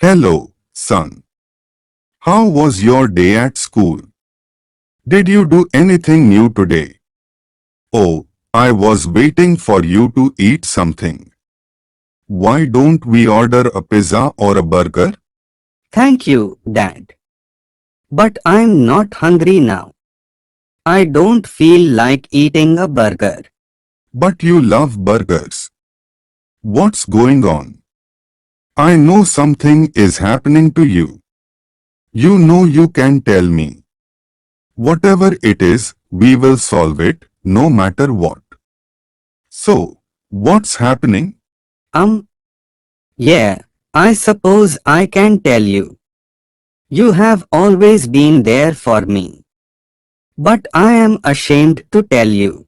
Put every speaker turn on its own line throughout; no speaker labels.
Hello, son. How was your day at school? Did you do anything new today? Oh, I was waiting for you to eat something. Why don't we order a pizza or a burger?
Thank you, Dad. But I'm not hungry now. I don't feel like eating a burger.
But you love burgers. What's going on? I know something is happening to you. You know you can tell me. Whatever it is, we will solve it, no matter what. So, what's happening?
Um, yeah, I suppose I can tell you. You have always been there for me. But I am ashamed to tell you.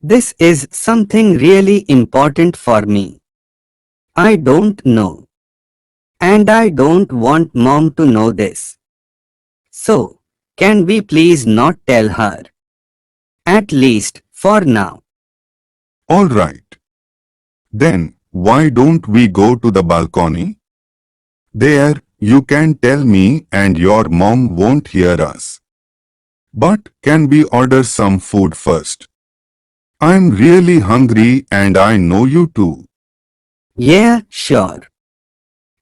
This is something really important for me. I don't know. And I don't want Mom to know this. So, can we please not tell her? At least, for now.
Alright. Then, why don't we go to the balcony? There, you can tell me and your mom won't hear us. But can we order some food first? I'm really hungry and I know you too.
Yeah, sure.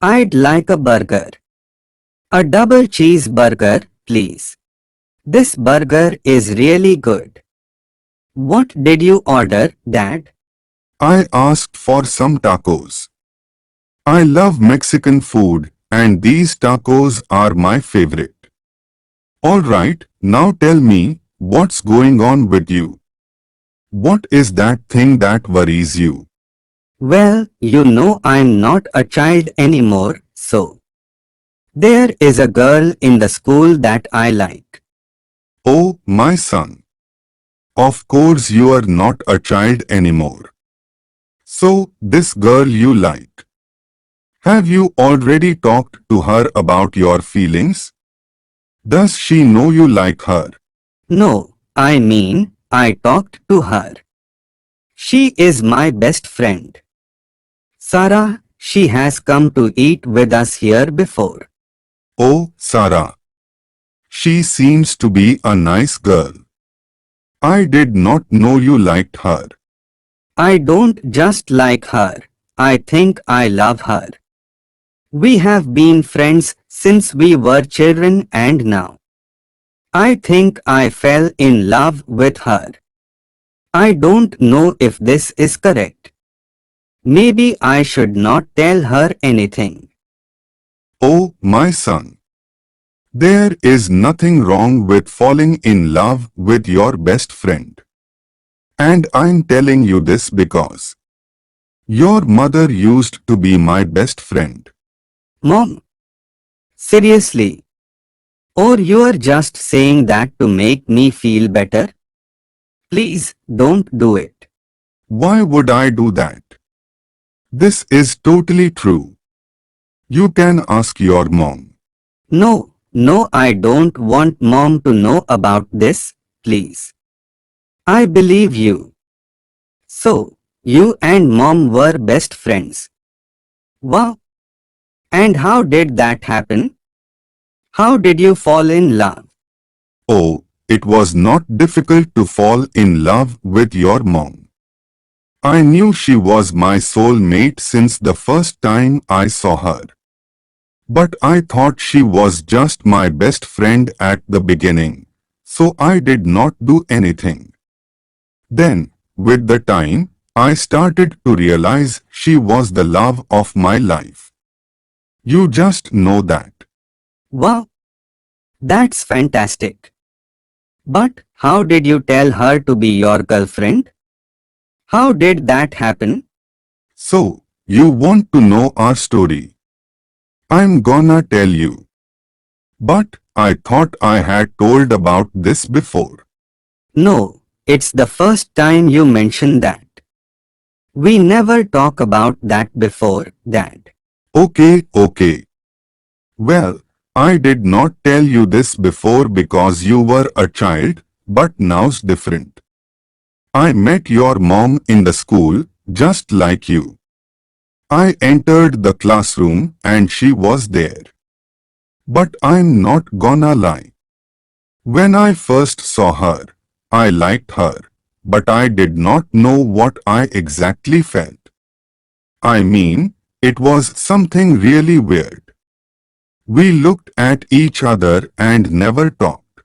I'd like a burger. A double cheeseburger, please. This burger is really good. What did you order, Dad?
I asked for some tacos. I love Mexican food and these tacos are my favorite. Alright, now tell me, what's going on with you? What is that thing that worries you?
Well, you know I'm not a child anymore, so. There is a girl in the school that I like.
Oh, my son. Of course you are not a child anymore. So, this girl you like. Have you already talked to her about your feelings? Does she know you like her?
No, I mean, I talked to her. She is my best friend. Sarah, she has come to eat with us here before.
Oh, Sarah. She seems to be a nice girl. I did not know you liked her.
I don't just like her, I think I love her. We have been friends since we were children and now. I think I fell in love with her. I don't know if this is correct. Maybe I should not tell her anything.
Oh, my son. There is nothing wrong with falling in love with your best friend. And I'm telling you this because your mother used to be my best friend.
Mom, seriously? Or you are just saying that to make me feel better? Please don't do it.
Why would I do that? This is totally true. You can ask your mom.
No, I don't want Mom to know about this, please. I believe you. So, you and Mom were best friends. Wow. And how did that happen? How did you fall in love?
Oh, it was not difficult to fall in love with your mom. I knew she was my soulmate since the first time I saw her. But I thought she was just my best friend at the beginning, so I did not do anything. Then, with the time, I started to realize she was the love of my life. You just know that.
Wow. That's fantastic. But how did you tell her to be your girlfriend? How did that happen?
So, you want to know our story. I'm gonna tell you. But I thought I had told about this before.
No, it's the first time you mention that. We never talk about that before, Dad.
Okay. Well, I did not tell you this before because you were a child, but now's different. I met your mom in the school, just like you. I entered the classroom and she was there. But I'm not gonna lie. When I first saw her, I liked her, but I did not know what I exactly felt. I mean, it was something really weird. We looked at each other and never talked.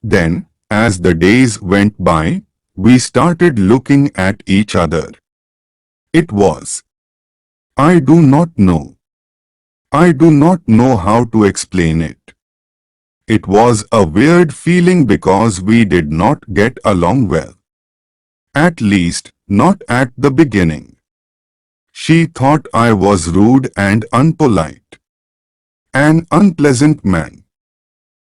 Then, as the days went by, we started looking at each other. It was. I do not know. I do not know how to explain it. It was a weird feeling because we did not get along well. At least, not at the beginning. She thought I was rude and unpolite. An unpleasant man.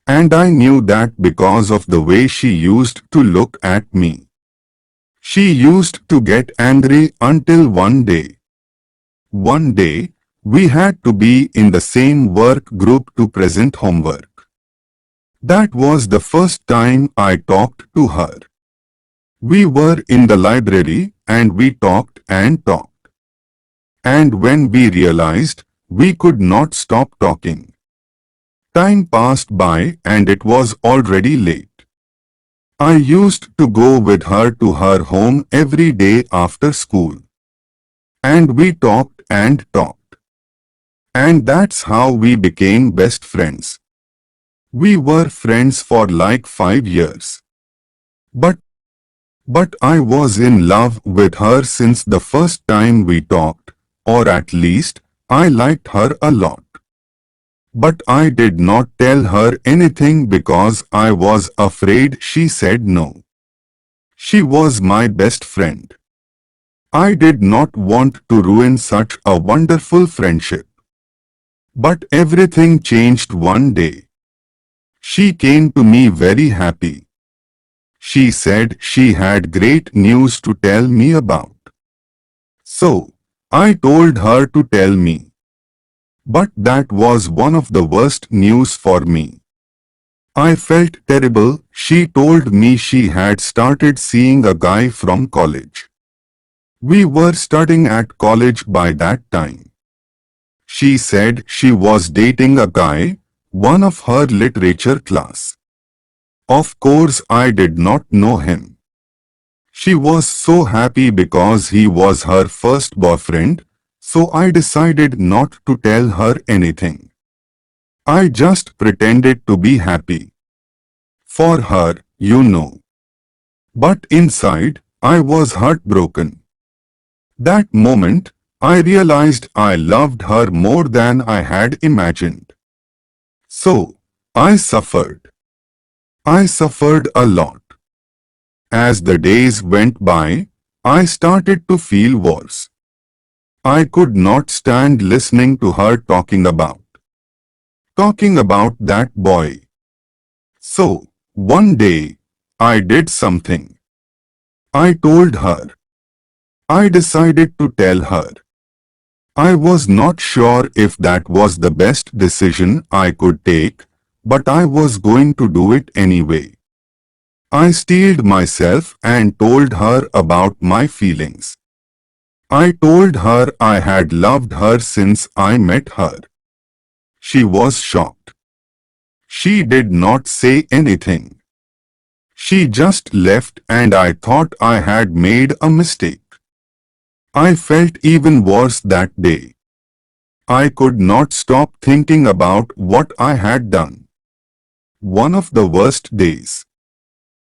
And I knew that because of the way she used to look at me. She used to get angry until one day. One day, we had to be in the same work group to present homework. That was the first time I talked to her. We were in the library and we talked and talked. And when we realized, we could not stop talking. Time passed by and it was already late. I used to go with her to her home every day after school. And we talked and talked. And that's how we became best friends. We were friends for like 5 years. But I was in love with her since the first time we talked, or at least, I liked her a lot. But I did not tell her anything because I was afraid she said no. She was my best friend. I did not want to ruin such a wonderful friendship. But everything changed one day. She came to me very happy. She said she had great news to tell me about. So, I told her to tell me. But that was one of the worst news for me. I felt terrible. She told me she had started seeing a guy from college. We were studying at college by that time. She said she was dating a guy, one of her literature class. Of course I did not know him. She was so happy because he was her first boyfriend, so I decided not to tell her anything. I just pretended to be happy. For her, you know. But inside, I was heartbroken. That moment, I realized I loved her more than I had imagined. So, I suffered. I suffered a lot. As the days went by, I started to feel worse. I could not stand listening to her talking about that boy. So, one day, I did something. I told her. I decided to tell her. I was not sure if that was the best decision I could take, but I was going to do it anyway. I steeled myself and told her about my feelings. I told her I had loved her since I met her. She was shocked. She did not say anything. She just left and I thought I had made a mistake. I felt even worse that day. I could not stop thinking about what I had done. One of the worst days.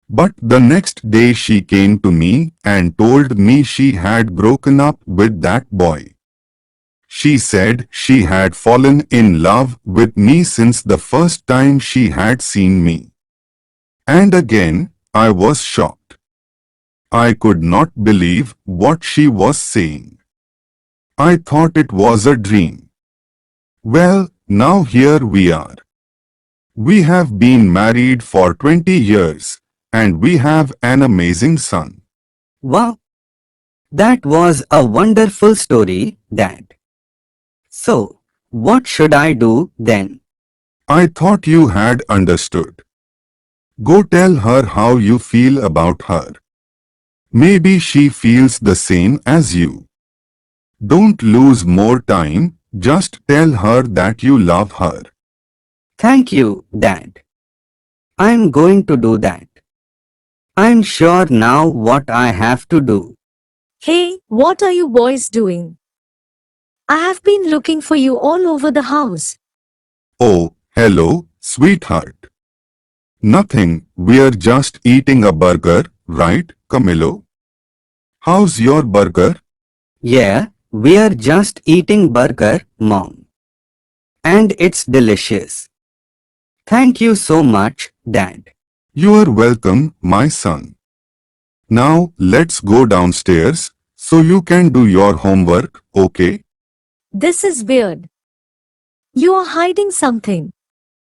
But the next day she came to me and told me she had broken up with that boy. She said she had fallen in love with me since the first time she had seen me. And again, I was shocked. I could not believe what she was saying. I thought it was a dream. Well, now here we are. We have been married for 20 years, and we have an amazing son.
Wow, that was a wonderful story, Dad. So, what should I do then?
I thought you had understood. Go tell her how you feel about her. Maybe she feels the same as you. Don't lose more time, just tell her that you love her.
Thank you, Dad. I'm going to do that. I'm sure now what I have to do.
Hey, what are you boys doing? I have been looking for you all over the house.
Oh, hello, sweetheart. Nothing, we're just eating a burger, right, Camilo? How's your burger?
Yeah, we're just eating burger, Mom. And it's delicious. Thank you so much, Dad.
You are welcome, my son. Now, let's go downstairs so you can do your homework, okay?
This is weird. You are hiding something.